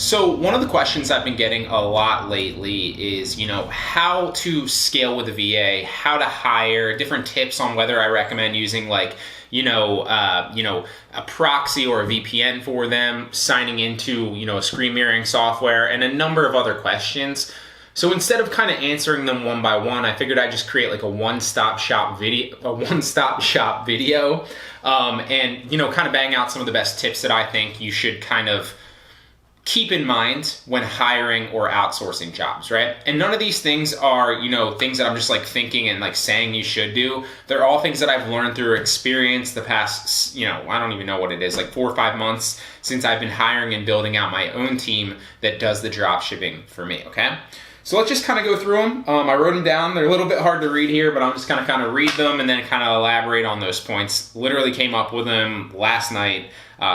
So one of the questions I've been getting a lot lately is, how to scale with a VA, how to hire, different tips on whether I recommend using a proxy or a VPN for them, signing into, a screen mirroring software, and a number of other questions. So instead of kind of answering them one by one, I figured I'd just create like a one-stop shop video, and kind of bang out some of the best tips that I think you should kind of keep in mind when hiring or outsourcing jobs, right? And none of these things are, things that I'm just like thinking and like saying you should do. They're all things that I've learned through experience the past, I don't even know what it is, like 4 or 5 months since I've been hiring and building out my own team that does the drop shipping for me, okay? So let's just kind of go through them. I wrote them down. They're a little bit hard to read here, but I'm just going to kind of read them and then kind of elaborate on those points. Literally came up with them last night.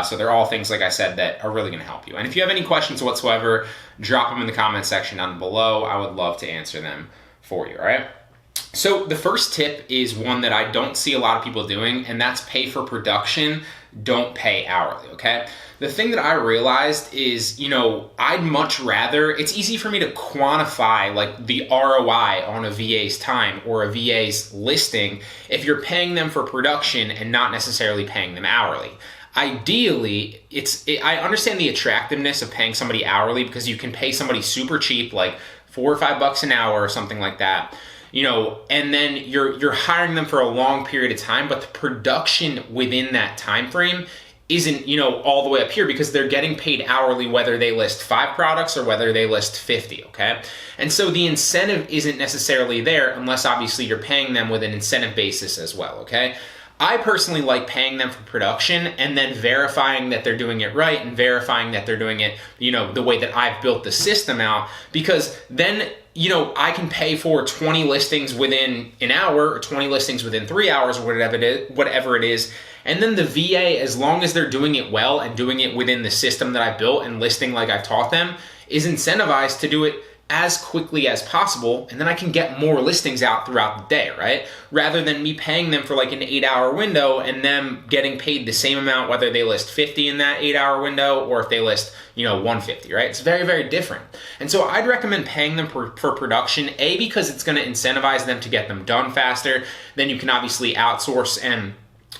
So they're all things, like I said, that are really going to help you. And if you have any questions whatsoever, drop them in the comment section down below. I would love to answer them for you, all right? So the first tip is one that I don't see a lot of people doing, and that's pay for production, don't pay hourly, okay? The thing that I realized is, I'd much rather, it's easy for me to quantify like the ROI on a VA's time or a VA's listing if you're paying them for production and not necessarily paying them hourly. Ideally, I understand the attractiveness of paying somebody hourly because you can pay somebody super cheap, like $4 or $5 an hour or something like that, and then you're hiring them for a long period of time, but the production within that time frame isn't, all the way up here because they're getting paid hourly whether they list 5 products or whether they list 50, okay? And so the incentive isn't necessarily there unless obviously you're paying them with an incentive basis as well, okay? I personally like paying them for production and then verifying that they're doing it right and verifying that they're doing it, the way that I've built the system out, because then, I can pay for 20 listings within an hour or 20 listings within 3 hours or whatever it is. And then the VA, as long as they're doing it well and doing it within the system that I built and listing like I've taught them, is incentivized to do it as quickly as possible, and then I can get more listings out throughout the day, right? Rather than me paying them for like an 8-hour window and them getting paid the same amount whether they list 50 in that 8-hour window or if they list, 150, right? It's very, very different. And so I'd recommend paying them for production, A, because it's gonna incentivize them to get them done faster. Then you can obviously outsource and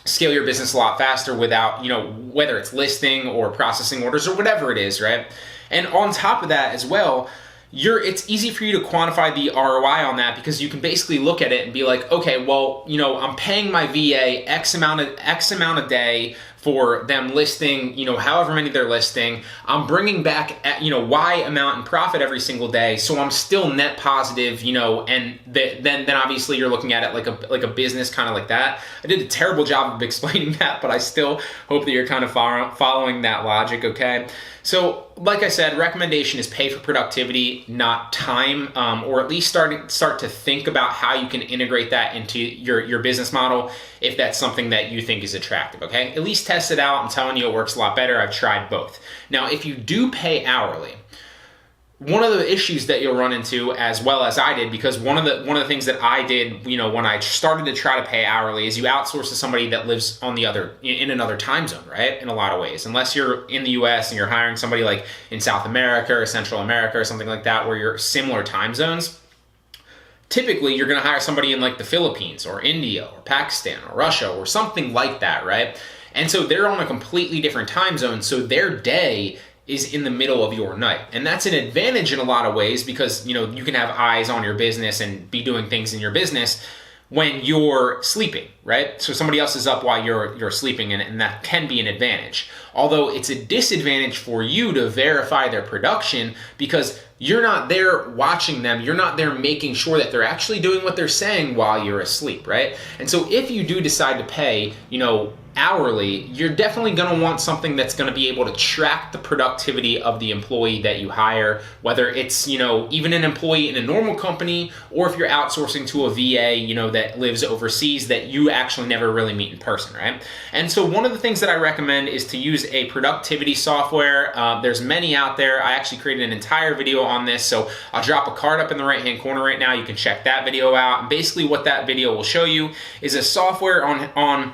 scale your business a lot faster without, whether it's listing or processing orders or whatever it is, right? And on top of that as well, it's easy for you to quantify the ROI on that because you can basically look at it and be like, okay, well, I'm paying my VA X amount a day for them listing, however many they're listing. I'm bringing back, Y amount in profit every single day, so I'm still net positive, and then obviously you're looking at it like a business kind of like that. I did a terrible job of explaining that, but I still hope that you're kind of following that logic, okay? So, like I said, recommendation is pay for productivity, not time, or at least start to think about how you can integrate that into your business model if that's something that you think is attractive, okay? At least test it out. I'm telling you, it works a lot better. I've tried both. Now, if you do pay hourly, one of the issues that you'll run into, as well as I did, because one of the things that I did, when I started to try to pay hourly, is you outsource to somebody that lives in another time zone, right? In a lot of ways, unless you're in the U.S. and you're hiring somebody like in South America or Central America or something like that, where you're similar time zones. Typically, you're going to hire somebody in like the Philippines or India or Pakistan or Russia or something like that, right? And so they're on a completely different time zone, so their day is in the middle of your night. And that's an advantage in a lot of ways because, you can have eyes on your business and be doing things in your business when you're sleeping, right? So somebody else is up while you're sleeping, and that can be an advantage. Although it's a disadvantage for you to verify their production because you're not there watching them. You're not there making sure that they're actually doing what they're saying while you're asleep, right? And so if you do decide to pay, hourly, you're definitely going to want something that's going to be able to track the productivity of the employee that you hire, whether it's, even an employee in a normal company, or if you're outsourcing to a VA, that lives overseas that you actually never really meet in person, right? And so one of the things that I recommend is to use a productivity software. There's many out there. I actually created an entire video on this, so I'll drop a card up in the right-hand corner right now. You can check that video out. And basically what that video will show you is a software on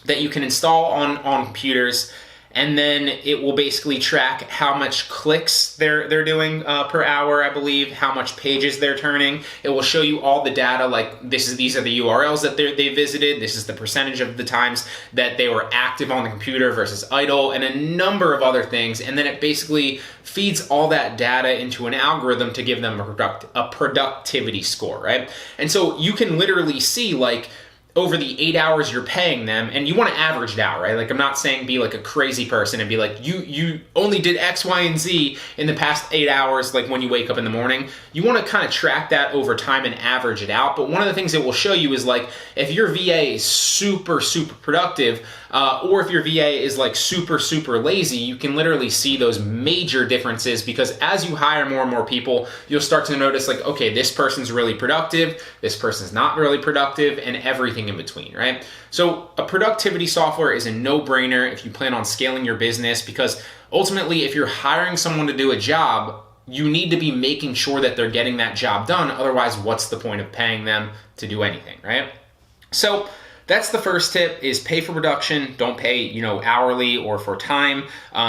that you can install on computers and then it will basically track how much clicks they're doing per hour, I believe, how much pages they're turning. It will show you all the data, like these are the URLs that they visited, this is the percentage of the times that they were active on the computer versus idle, and a number of other things. And then it basically feeds all that data into an algorithm to give them a productivity score, right? And so you can literally see, like, over the 8 hours you're paying them, and you want to average it out, right? Like, I'm not saying be like a crazy person and be like, you only did X, Y, and Z in the past 8 hours, like when you wake up in the morning. You want to kind of track that over time and average it out. But one of the things it will show you is, like, if your VA is super, super productive, or if your VA is like super, super lazy, you can literally see those major differences, because as you hire more and more people, you'll start to notice, like, okay, this person's really productive, this person's not really productive, and everything in between, right? So a productivity software is a no-brainer if you plan on scaling your business, because ultimately, if you're hiring someone to do a job, you need to be making sure that they're getting that job done. Otherwise, what's the point of paying them to do anything, right? So that's the first tip, is pay for production. Don't pay, hourly or for time,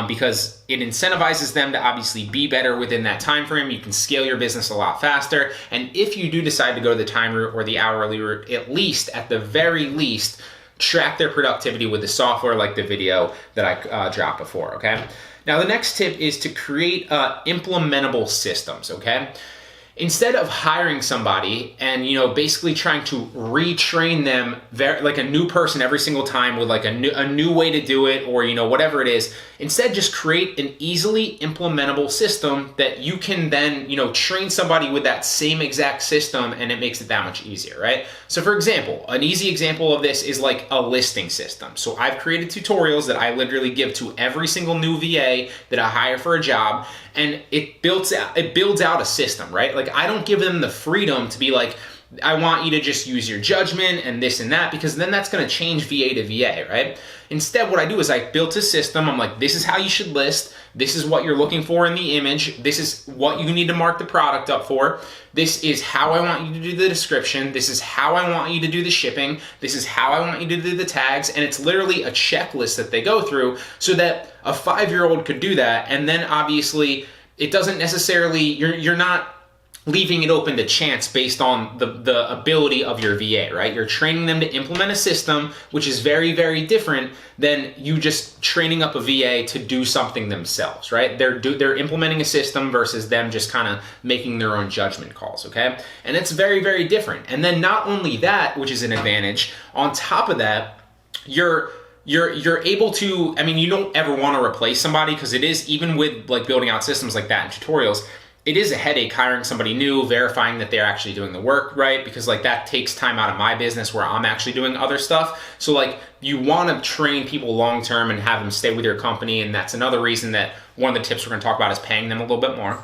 because it incentivizes them to obviously be better within that time frame. You can scale your business a lot faster. And if you do decide to go the time route or the hourly route, at the very least, track their productivity with the software, like the video that I dropped before, okay? Now, the next tip is to create implementable systems, okay? Instead of hiring somebody and, basically trying to retrain them like a new person every single time with like a new way to do it, or, whatever it is, instead just create an easily implementable system that you can then, train somebody with that same exact system, and it makes it that much easier, right? So for example, an easy example of this is like a listing system. So I've created tutorials that I literally give to every single new VA that I hire for a job, and it builds out a system, right? Like, I don't give them the freedom to be like, I want you to just use your judgment and this and that, because then that's going to change VA to VA, right? Instead, what I do is I built a system. I'm like, this is how you should list. This is what you're looking for in the image. This is what you need to mark the product up for. This is how I want you to do the description. This is how I want you to do the shipping. This is how I want you to do the tags. And it's literally a checklist that they go through, so that a 5-year-old could do that. And then obviously it doesn't necessarily, you're not leaving it open to chance based on the ability of your VA, right? You're training them to implement a system, which is very, very different than you just training up a VA to do something themselves, right? They're implementing a system versus them just kind of making their own judgment calls, okay? And it's very, very different. And then not only that, which is an advantage, on top of that, you're able to, you don't ever want to replace somebody, because it is, even with like building out systems like that and tutorials, it is a headache hiring somebody new, verifying that they're actually doing the work right, because like that takes time out of my business where I'm actually doing other stuff. So like, you want to train people long term and have them stay with your company, and that's another reason that one of the tips we're going to talk about is paying them a little bit more.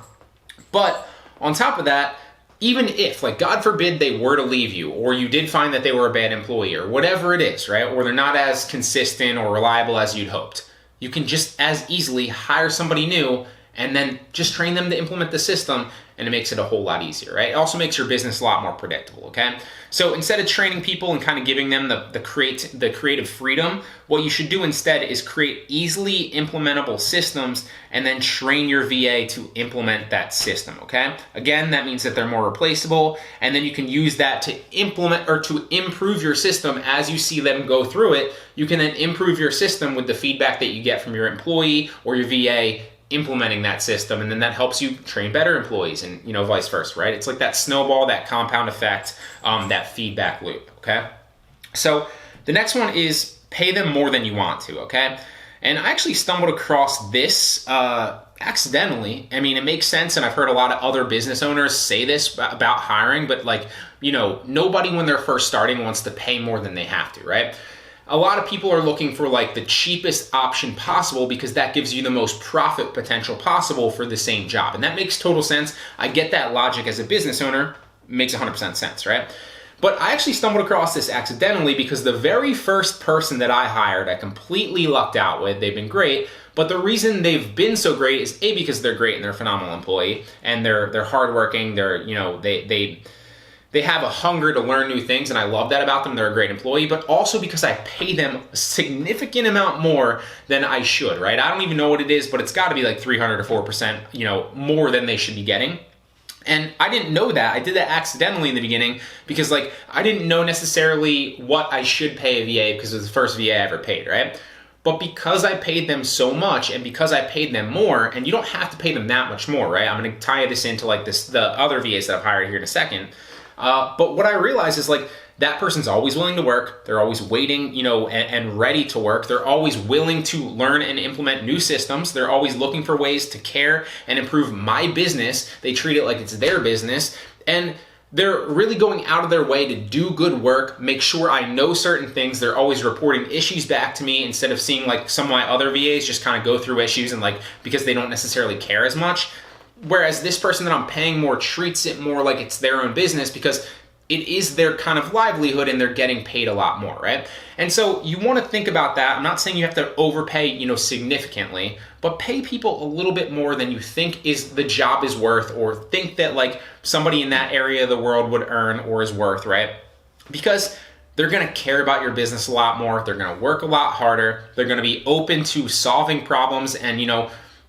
But on top of that, even if, like, God forbid they were to leave you, or you did find that they were a bad employee, or whatever it is, right, or they're not as consistent or reliable as you'd hoped, you can just as easily hire somebody new and then just train them to implement the system, and it makes it a whole lot easier, right? It also makes your business a lot more predictable, okay? So instead of training people and kind of giving them the creative freedom, what you should do instead is create easily implementable systems and then train your VA to implement that system, okay? Again, that means that they're more replaceable, and then you can use that to implement or to improve your system as you see them go through it. You can then improve your system with the feedback that you get from your employee or your VA implementing that system, and then that helps you train better employees, and vice versa, right? It's like that snowball, that compound effect, that feedback loop, okay? So the next one is pay them more than you want to, okay? And I actually stumbled across this accidentally. It makes sense, and I've heard a lot of other business owners say this about hiring, but nobody when they're first starting wants to pay more than they have to, right? A lot of people are looking for like the cheapest option possible, because that gives you the most profit potential possible for the same job. And that makes total sense. I get that logic as a business owner. It makes 100% sense, right? But I actually stumbled across this accidentally, because the very first person that I hired, I completely lucked out with. They've been great. But the reason they've been so great is because they're great and they're a phenomenal employee, and they're hardworking. they have a hunger to learn new things, and I love that about them. They're a great employee, but also because I pay them a significant amount more than I should, right? I don't even know what it is, but it's got to be like 300 to 4%, more than they should be getting. And I didn't know that. I did that accidentally in the beginning because I didn't know necessarily what I should pay a VA because it was the first VA I ever paid, right? But because I paid them so much and because I paid them more, and you don't have to pay them that much more, right? I'm going to tie this into the other VAs that I've hired here in a second. But what I realized is that person's always willing to work. They're always waiting, and ready to work. They're always willing to learn and implement new systems. They're always looking for ways to care and improve my business. They treat it like it's their business. And they're really going out of their way to do good work, make sure I know certain things. They're always reporting issues back to me instead of seeing some of my other VAs just kind of go through issues and because they don't necessarily care as much. Whereas this person that I'm paying more treats it more like it's their own business because it is their kind of livelihood and they're getting paid a lot more, right? And so you want to think about that. I'm not saying you have to overpay, significantly, but pay people a little bit more than you think the job is worth, or think that somebody in that area of the world would earn or is worth, right? Because they're going to care about your business a lot more. They're going to work a lot harder. They're going to be open to solving problems and,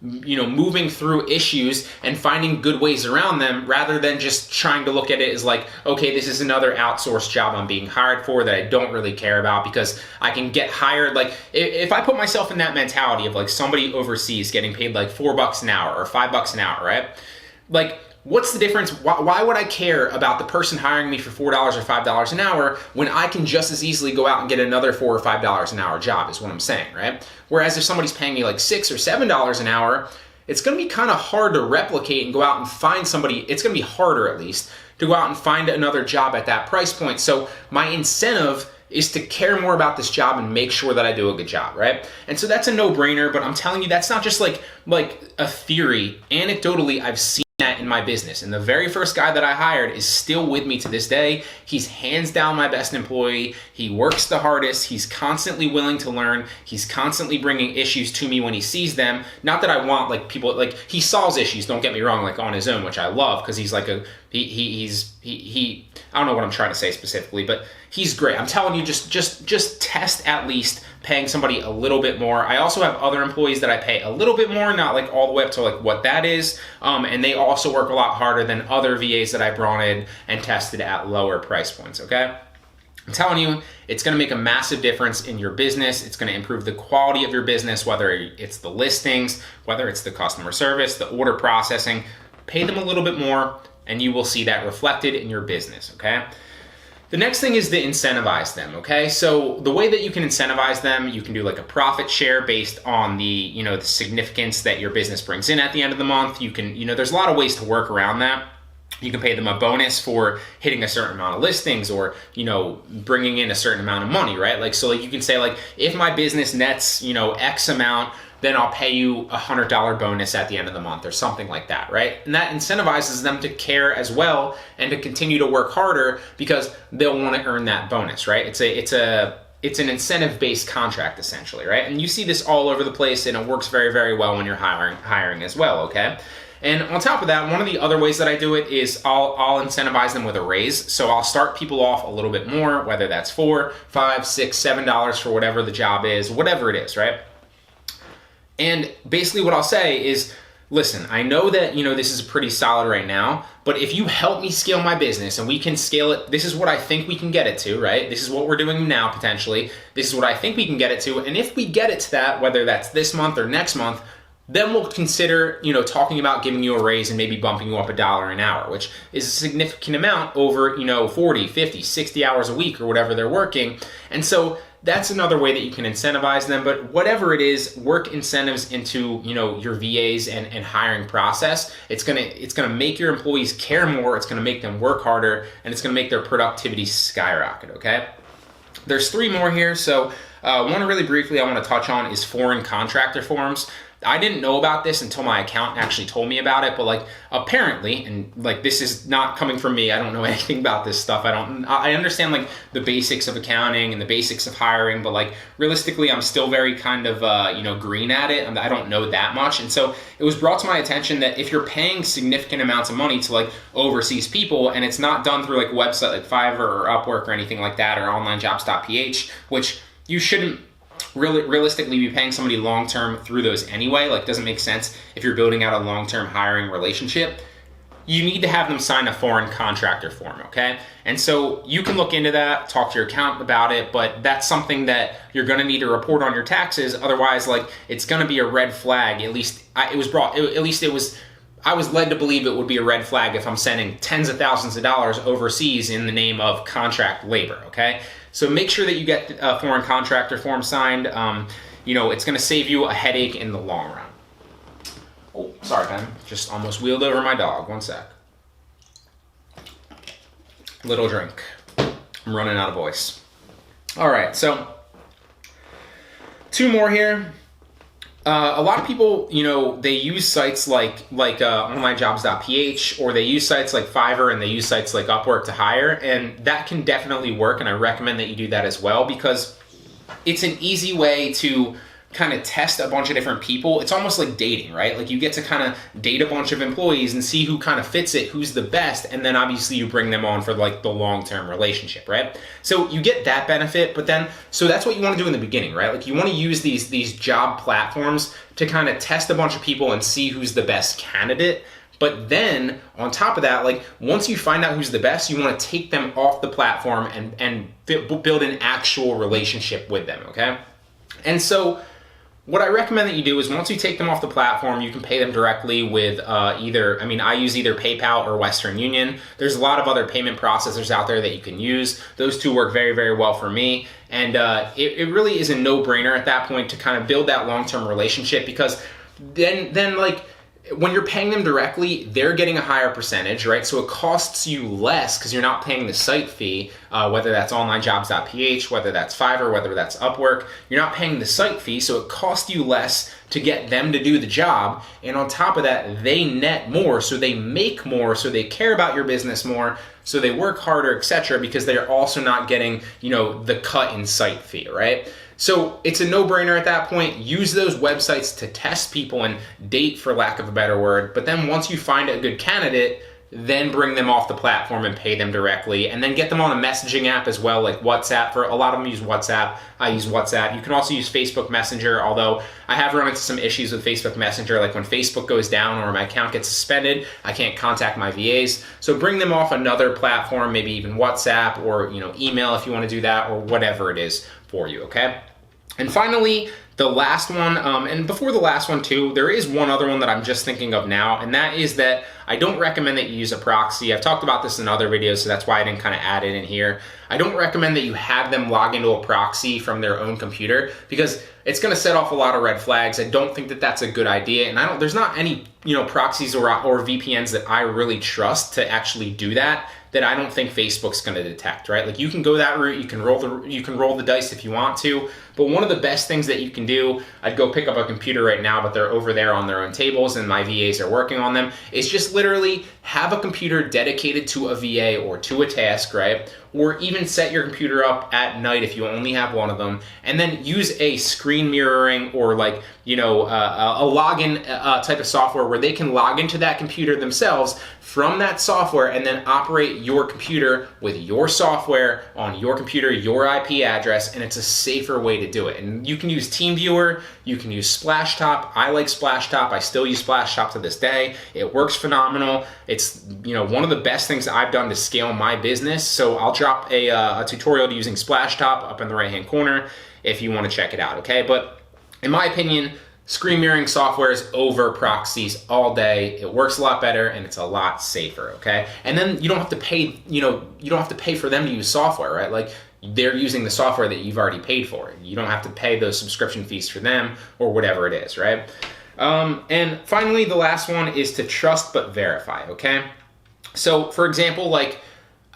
moving through issues and finding good ways around them, rather than just trying to look at it as okay, this is another outsourced job I'm being hired for that I don't really care about because I can get hired. If I put myself in that mentality of somebody overseas getting paid $4 an hour or $5 an hour, right? What's the difference? Why would I care about the person hiring me for $4 or $5 an hour when I can just as easily go out and get another $4 or $5 an hour job, is what I'm saying, right? Whereas if somebody's paying me $6 or $7 an hour, it's going to be kind of hard to replicate and go out and find somebody. It's going to be harder, at least, to go out and find another job at that price point. So my incentive is to care more about this job and make sure that I do a good job, right? And so that's a no-brainer, but I'm telling you, that's not just like a theory. Anecdotally, I've seen that in my business. And the very first guy that I hired is still with me to this day. He's hands down my best employee. He works the hardest. He's constantly willing to learn. He's constantly bringing issues to me when he sees them. Not that I want people, he solves issues, don't get me wrong, on his own, which I love, because he's he I don't know what I'm trying to say specifically, but he's great. I'm telling you, just test at least paying somebody a little bit more. I also have other employees that I pay a little bit more, not all the way up to what that is. And they also work a lot harder than other VAs that I brought in and tested at lower price points, okay? I'm telling you, it's going to make a massive difference in your business. It's going to improve the quality of your business, whether it's the listings, whether it's the customer service, the order processing. Pay them a little bit more, and you will see that reflected in your business, okay? The next thing is to incentivize them, okay? So the way that you can incentivize them, you can do a profit share based on the, the significance that your business brings in at the end of the month. You can, there's a lot of ways to work around that. You can pay them a bonus for hitting a certain amount of listings, or, bringing in a certain amount of money, right? So you can say if my business nets, X amount, then I'll pay you a $100 bonus at the end of the month, or something like that, right? And that incentivizes them to care as well and to continue to work harder because they'll want to earn that bonus, right? It's an incentive-based contract, essentially, right? And you see this all over the place, and it works very, very well when you're hiring as well, okay? And on top of that, one of the other ways that I do it is I'll incentivize them with a raise. So I'll start people off a little bit more, whether that's $4, $5, $6, $7 for whatever the job is, whatever it is, right? And basically what I'll say is, listen, I know that, this is pretty solid right now, but if you help me scale my business and we can scale it, this is what I think we can get it to, right? This is what we're doing now, potentially. This is what I think we can get it to. And if we get it to that, whether that's this month or next month, then we'll consider, talking about giving you a raise and maybe bumping you up $1 an hour, which is a significant amount over, 40, 50, 60 hours a week or whatever they're working. And so that's another way that you can incentivize them. But whatever it is, work incentives into, your VAs and hiring process. It's gonna make your employees care more. It's gonna make them work harder, and it's gonna make their productivity skyrocket, okay? There's 3 more here. So one really briefly I want to touch on is foreign contractor forms. I didn't know about this until my accountant actually told me about it, but like apparently, and like this is not coming from me, I don't know anything about this stuff. I understand like the basics of accounting and the basics of hiring, but like realistically, I'm still very kind of green at it. I don't know that much, and so it was brought to my attention that if you're paying significant amounts of money to like overseas people, and it's not done through like a website like Fiverr or Upwork or anything like that, or onlinejobs.ph, which you shouldn't realistically be paying somebody long-term through those anyway. Like, doesn't make sense if you're building out a long-term hiring relationship. You need to have them sign a foreign contractor form, okay? And so you can look into that, talk to your accountant about it, but that's something that you're gonna need to report on your taxes. Otherwise, like, it's gonna be a red flag. I was led to believe it would be a red flag if I'm sending tens of thousands of dollars overseas in the name of contract labor, okay? So make sure that you get a foreign contractor form signed. It's gonna save you a headache in the long run. Oh, sorry, Ben. Just almost wheeled over my dog. One sec. Little drink. I'm running out of voice. All right, so 2 more here. A lot of people, they use sites like onlinejobs.ph, or they use sites like Fiverr, and they use sites like Upwork to hire, and that can definitely work, and I recommend that you do that as well, because it's an easy way to kind of test a bunch of different people. It's almost like dating, right? Like, you get to kind of date a bunch of employees and see who kind of fits it, who's the best, and then obviously you bring them on for like the long-term relationship, right? So you get that benefit, but then, so that's what you want to do in the beginning, right? Like, you want to use these job platforms to kind of test a bunch of people and see who's the best candidate. But then on top of that, like, once you find out who's the best, you want to take them off the platform and build an actual relationship with them, okay? And so what I recommend that you do is, once you take them off the platform, you can pay them directly with I use either PayPal or Western Union. There's a lot of other payment processors out there that you can use. Those 2 work very, very well for me. And it really is a no-brainer at that point to kind of build that long-term relationship, because then like, when you're paying them directly, they're getting a higher percentage, right? So it costs you less because you're not paying the site fee, whether that's onlinejobs.ph, whether that's Fiverr, whether that's Upwork. You're not paying the site fee, so it costs you less to get them to do the job. And on top of that, they net more, so they make more, so they care about your business more, so they work harder, etc., because they're also not getting, the cut in site fee, right? So it's a no-brainer at that point. Use those websites to test people and date, for lack of a better word. But then once you find a good candidate, then bring them off the platform and pay them directly, and then get them on a messaging app as well, like WhatsApp. For a lot of them use WhatsApp. I use WhatsApp. You can also use Facebook Messenger, although I have run into some issues with Facebook Messenger, like when Facebook goes down or my account gets suspended, I can't contact my VAs. So bring them off another platform, maybe even WhatsApp, or email if you want to do that, or whatever it is for you, okay? And finally, the last one, and before the last one too, there is one other one that I'm just thinking of now, and that is that I don't recommend that you use a proxy. I've talked about this in other videos, so that's why I didn't kind of add it in here. I don't recommend that you have them log into a proxy from their own computer, because it's going to set off a lot of red flags. I don't think that that's a good idea, and there's not any proxies or VPNs that I really trust to actually do that I don't think Facebook's going to detect, right? Like, you can go that route, you can roll the dice if you want to, but one of the best things that you can do, I'd go pick up a computer right now, but they're over there on their own tables and my VAs are working on them, is just literally have a computer dedicated to a VA or to a task, right? Or even set your computer up at night if you only have one of them, and then use a screen mirroring or a login type of software where they can log into that computer themselves from that software, and then operate your computer with your software on your computer, your IP address, and it's a safer way to do it. And you can use TeamViewer, you can use Splashtop. I like Splashtop. I still use Splashtop to this day. It works phenomenal. It's one of the best things I've done to scale my business. So I'll drop a tutorial to using Splashtop up in the right-hand corner if you want to check it out, okay? But in my opinion, screen mirroring software is over proxies all day. It works a lot better and it's a lot safer, okay? And then you don't have to pay, you don't have to pay for them to use software, right? Like, they're using the software that you've already paid for. You don't have to pay those subscription fees for them or whatever it is, right? And finally, the last one is to trust but verify, okay? So for example, like,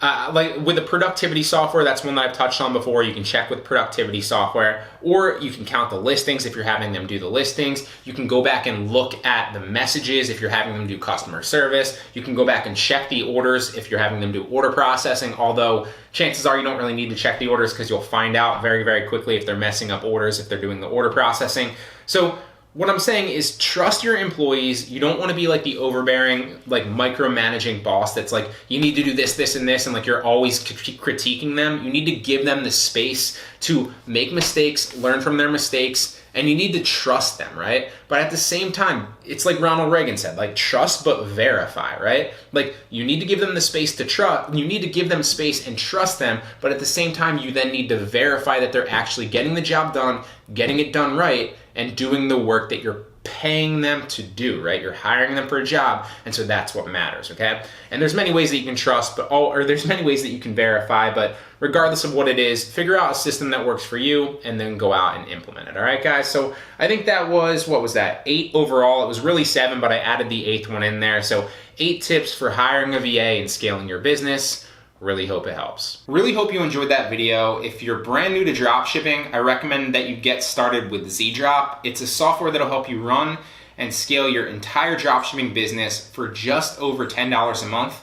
Like with the productivity software, that's one that I've touched on before. You can check with productivity software, or you can count the listings if you're having them do the listings. You can go back and look at the messages if you're having them do customer service. You can go back and check the orders if you're having them do order processing, although chances are you don't really need to check the orders because you'll find out very, very quickly if they're messing up orders, if they're doing the order processing. So what I'm saying is trust your employees. You don't want to be like the overbearing, like micromanaging boss that's like, you need to do this, this, and this, and like you're always critiquing them. You need to give them the space to make mistakes, learn from their mistakes, and you need to trust them, right? But at the same time, it's like Ronald Reagan said, like trust but verify, right? Like you need to give them the space to trust, you need to give them space and trust them, but at the same time, you then need to verify that they're actually getting the job done, getting it done right, and doing the work that you're paying them to do, right? You're hiring them for a job, and so that's what matters, okay? And there's many ways that you can trust, or there's many ways that you can verify, but regardless of what it is, figure out a system that works for you and then go out and implement it, all right, guys? So I think that was, what was that, 8 overall. It was really 7, but I added the 8th one in there. So 8 tips for hiring a VA and scaling your business. Really hope it helps. Really hope you enjoyed that video. If you're brand new to dropshipping, I recommend that you get started with ZDrop. It's a software that'll help you run and scale your entire dropshipping business for just over $10 a month.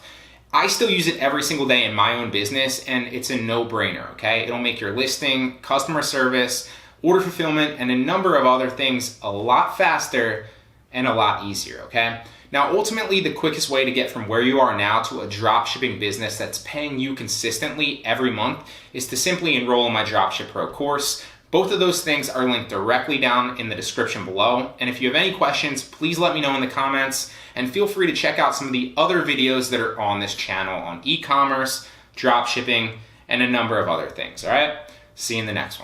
I still use it every single day in my own business, and it's a no-brainer, okay? It'll make your listing, customer service, order fulfillment, and a number of other things a lot faster and a lot easier, okay? Now, ultimately, the quickest way to get from where you are now to a dropshipping business that's paying you consistently every month is to simply enroll in my Dropship Pro course. Both of those things are linked directly down in the description below. And if you have any questions, please let me know in the comments, and feel free to check out some of the other videos that are on this channel on e-commerce, dropshipping, and a number of other things, all right? See you in the next one.